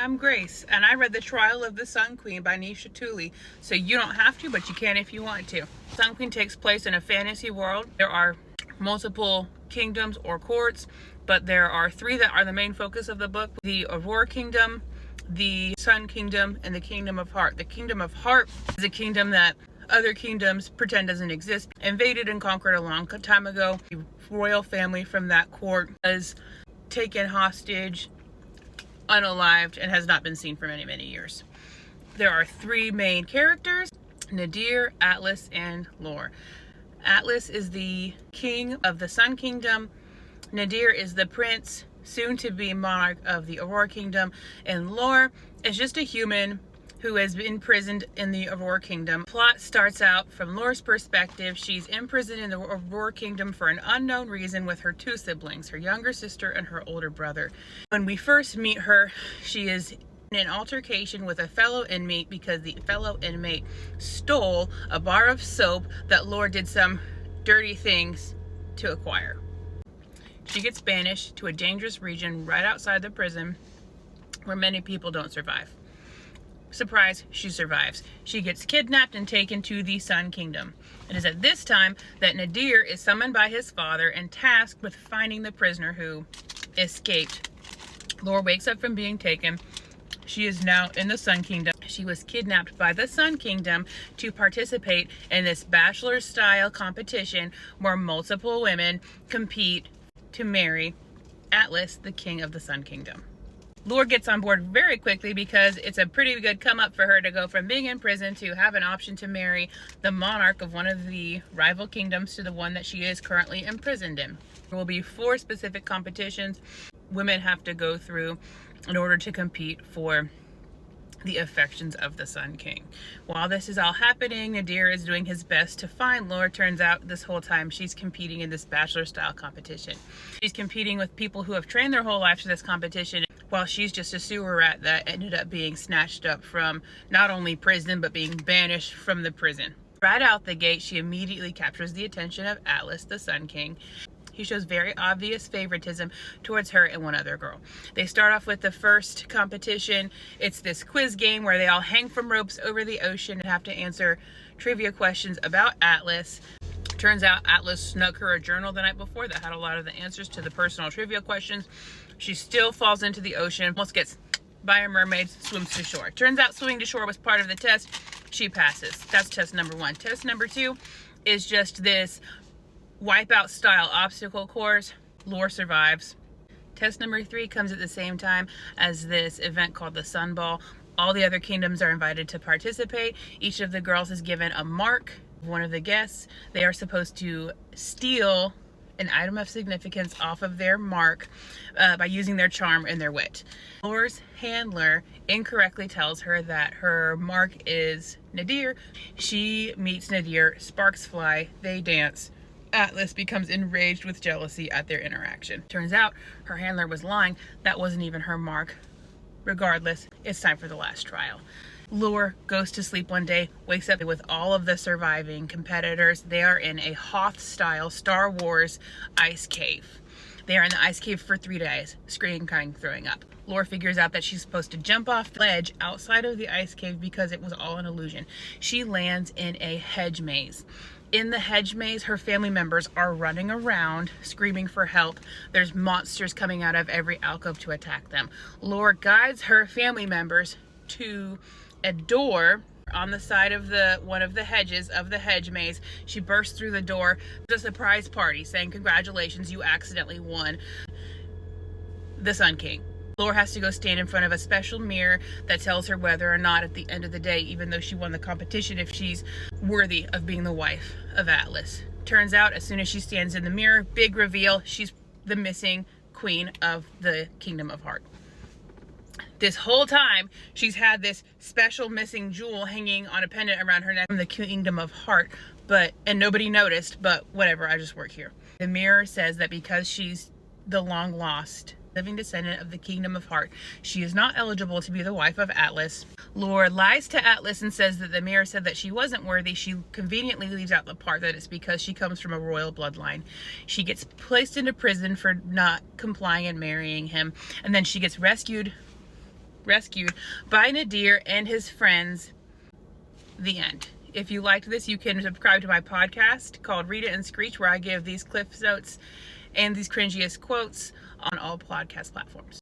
I'm Grace, and I read The Trial of the Sun Queen by Nisha Tuli, so you don't have to, but you can if you want to. Sun Queen takes place in a fantasy world. There are multiple kingdoms or courts, but there are three that are the main focus of the book. The Aurora Kingdom, the Sun Kingdom, and the Kingdom of Heart. The Kingdom of Heart is a kingdom that other kingdoms pretend doesn't exist. Invaded and conquered a long time ago. The royal family from that court was taken hostage, unalived, and has not been seen for many, many years. There are three main characters: Nadir, Atlas, and Lore. Atlas is the king of the Sun Kingdom. Nadir is the prince, soon to be monarch of the Aurora Kingdom. And Lore is just a human who has been imprisoned in the Aurora Kingdom. Plot starts out from Lore's perspective. She's imprisoned in the Aurora Kingdom for an unknown reason with her two siblings, her younger sister and her older brother. When we first meet her, she is in an altercation with a fellow inmate because the fellow inmate stole a bar of soap that Lore did some dirty things to acquire. She gets banished to a dangerous region right outside the prison where many people don't survive. Surprise, she survives. She gets kidnapped and taken to the Sun Kingdom. It is at this time that Nadir is summoned by his father and tasked with finding the prisoner who escaped. Lore wakes up from being taken. She is now in the Sun Kingdom. She was kidnapped by the Sun Kingdom to participate in this bachelor-style competition where multiple women compete to marry Atlas, the king of the Sun Kingdom. Lore gets on board very quickly because it's a pretty good come up for her to go from being in prison to have an option to marry the monarch of one of the rival kingdoms to the one that she is currently imprisoned in. There will be 4 specific competitions women have to go through in order to compete for the affections of the Sun King. While this is all happening, Nadir is doing his best to find Lore. Turns out this whole time she's competing in this bachelor style competition. She's competing with people who have trained their whole life for this competition, while she's just a sewer rat that ended up being snatched up from not only prison, but being banished from the prison. Right out the gate, she immediately captures the attention of Atlas, the Sun King. He shows very obvious favoritism towards her and one other girl. They start off with the first competition. It's this quiz game where they all hang from ropes over the ocean and have to answer trivia questions about Atlas. Turns out Atlas snuck her a journal the night before that had a lot of the answers to the personal trivia questions. She still falls into the ocean, almost gets by a mermaid, swims to shore. Turns out swimming to shore was part of the test. She passes. That's test number 1. Test number 2 is just this wipeout style obstacle course. Lore survives. Test number 3 comes at the same time as this event called the sunball. All the other kingdoms are invited to participate. Each of the girls is given a mark of one of the guests. They are supposed to steal an item of significance off of their mark by using their charm and their wit. Lore's handler incorrectly tells her that her mark is Nadir. She meets Nadir, sparks fly, they dance. Atlas becomes enraged with jealousy at their interaction. Turns out her handler was lying. That wasn't even her mark. Regardless, it's time for the last trial. Lore goes to sleep one day, wakes up with all of the surviving competitors. They are in a Hoth-style Star Wars ice cave. They are in the ice cave for 3 days, screaming, crying, throwing up. Lore figures out that she's supposed to jump off the ledge outside of the ice cave because it was all an illusion. She lands in a hedge maze. In the hedge maze, her family members are running around, screaming for help. There's monsters coming out of every alcove to attack them. Lore guides her family members to a door on the side of one of the hedges of the hedge maze. She bursts through the door. There's a surprise party saying, "Congratulations, you accidentally won the Sun King." Lore has to go stand in front of a special mirror that tells her whether or not at the end of the day, even though she won the competition, if she's worthy of being the wife of Atlas. Turns out, as soon as she stands in the mirror, big reveal, she's the missing queen of the Kingdom of Heart. This whole time, she's had this special missing jewel hanging on a pendant around her neck from the Kingdom of Heart, and nobody noticed, but whatever, I just work here. The mirror says that because she's the long lost living descendant of the Kingdom of Heart, she is not eligible to be the wife of Atlas. Lore lies to Atlas and says that the mirror said that she wasn't worthy. She conveniently leaves out the part that it's because she comes from a royal bloodline. She gets placed into prison for not complying and marrying him, and then she gets rescued rescued by Nadir and his friends. The end. If you liked this, you can subscribe to my podcast called Read It and Screech, where I give these cliff notes and these cringiest quotes on all podcast platforms.